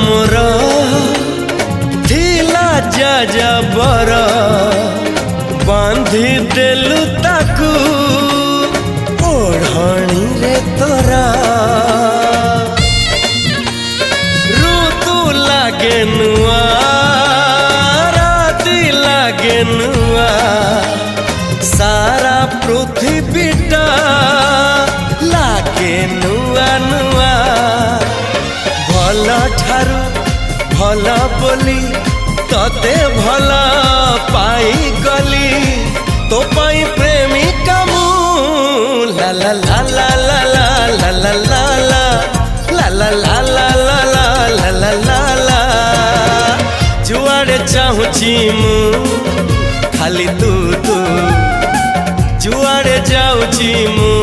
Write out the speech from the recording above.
मोर थिला जाजबर बांधी देलु ताकू ओढ़णी रे तोरा ऋतु लागे नुआ राति लागे नुआ सारा पृथ्वीटा लागे नुआ नुआ भल ठारू भल बोली तते भल पाई गली तो पाई प्रेमिका मु ला ला ला ला ला ला ला ला ला ला ला ला ला ला ला ला ला जुआड़े चाहूची मु खाली तू तू जुआड़े जाऊची मु।